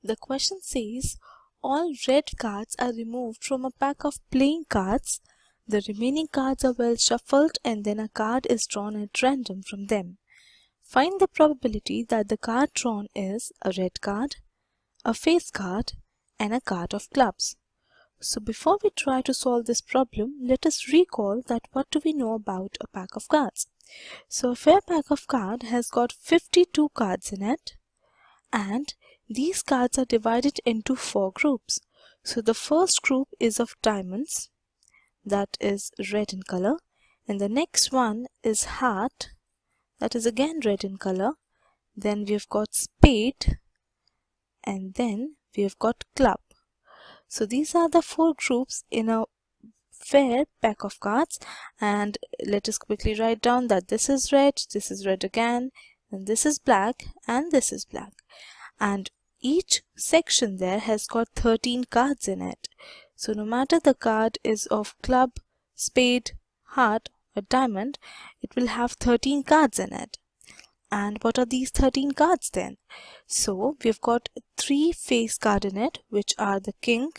The question says all red cards are removed from a pack of playing cards. The remaining cards are well shuffled and then a card is drawn at random from them. Find the probability that the card drawn is a red card, a face card, and a card of clubs. So before we try to solve this problem, let us recall that what do we know about a pack of cards. So a fair pack of cards has got 52 cards in it, and these cards are divided into 4 groups. So the first group is of diamonds, that is red in color, and the next one is heart, that is again red in color. Then we've got spade, and then we've got club. So these are the 4 groups in a fair pack of cards, and let us quickly write down that this is red again, and this is black, and this is black. And each section there has got 13 cards in it. So no matter the card is of club, spade, heart, or diamond, it will have 13 cards in it. And what are these 13 cards then? So we've got 3 face cards in it, which are the king,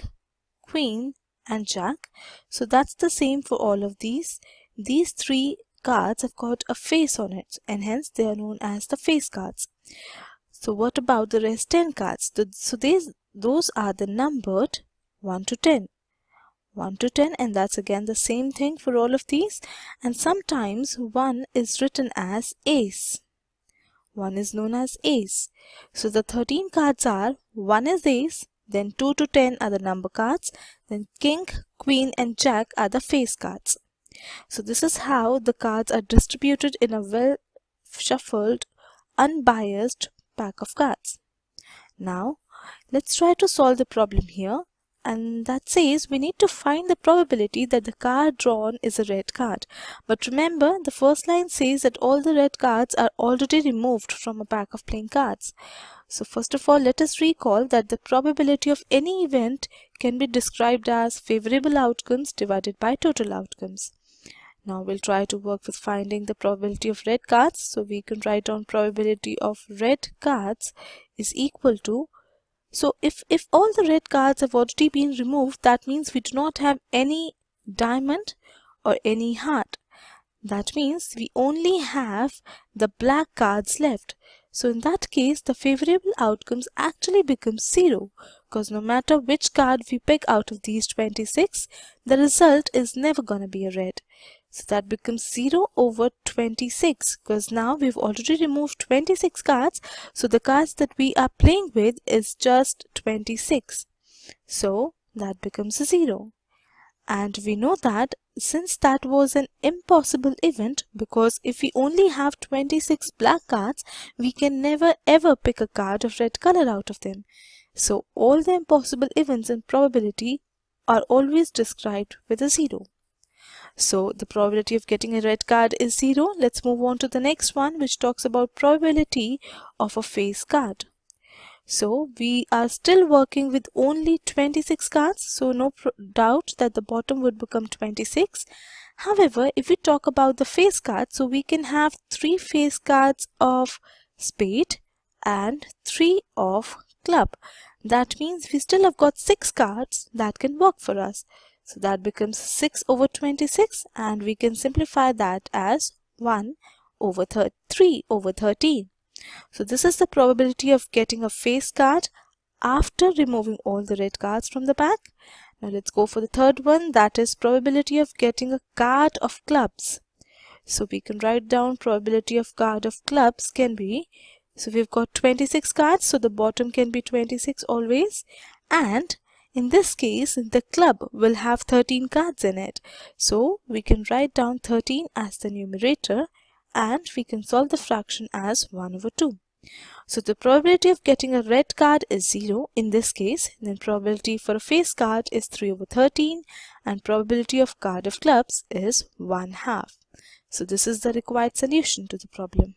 queen, and jack. So that's the same for all of these. These 3 cards have got a face on it, and hence they are known as the face cards. So what about the rest 10 cards? So those are the numbered 1 to 10. 1 to 10, and that's again the same thing for all of these. And sometimes 1 is written as ace. 1 is known as ace. So the 13 cards are 1 is ace, then 2 to 10 are the number cards, then king, queen, and jack are the face cards. So this is how the cards are distributed in a well shuffled, unbiased pack of cards. Now let's try to solve the problem here, and that says we need to find the probability that the card drawn is a red card. But remember, the first line says that all the red cards are already removed from a pack of playing cards. So first of all, let us recall that the probability of any event can be described as favorable outcomes divided by total outcomes. Now we'll try to work with finding the probability of red cards. So we can write down probability of red cards is equal to, so if all the red cards have already been removed, that means we do not have any diamond or any heart. That means we only have the black cards left. So in that case, the favorable outcomes actually become 0, because no matter which card we pick out of these 26, the result is never going to be a red. So that becomes 0 over 26, because now we've already removed 26 cards. So the cards that we are playing with is just 26. So that becomes a 0. And we know that since that was an impossible event, because if we only have 26 black cards, we can never ever pick a card of red color out of them. So all the impossible events in probability are always described with a 0. So the probability of getting a red card is 0. Let's move on to the next one, which talks about probability of a face card. So we are still working with only 26 cards, so no doubt that the bottom would become 26. However, if we talk about the face cards, so we can have 3 face cards of spade and 3 of club. That means we still have got 6 cards that can work for us. So that becomes 6 over 26, and we can simplify that as 1 over 3 over 13. So this is the probability of getting a face card after removing all the red cards from the pack. Now let's go for the third one, that is probability of getting a card of clubs. So we can write down probability of card of clubs can be, so we've got 26 cards, so the bottom can be 26 always, and in this case the club will have 13 cards in it. So we can write down 13 as the numerator, and we can solve the fraction as 1 over 2. So the probability of getting a red card is 0 in this case. Then probability for a face card is 3 over 13, and probability of card of clubs is 1/2. So this is the required solution to the problem.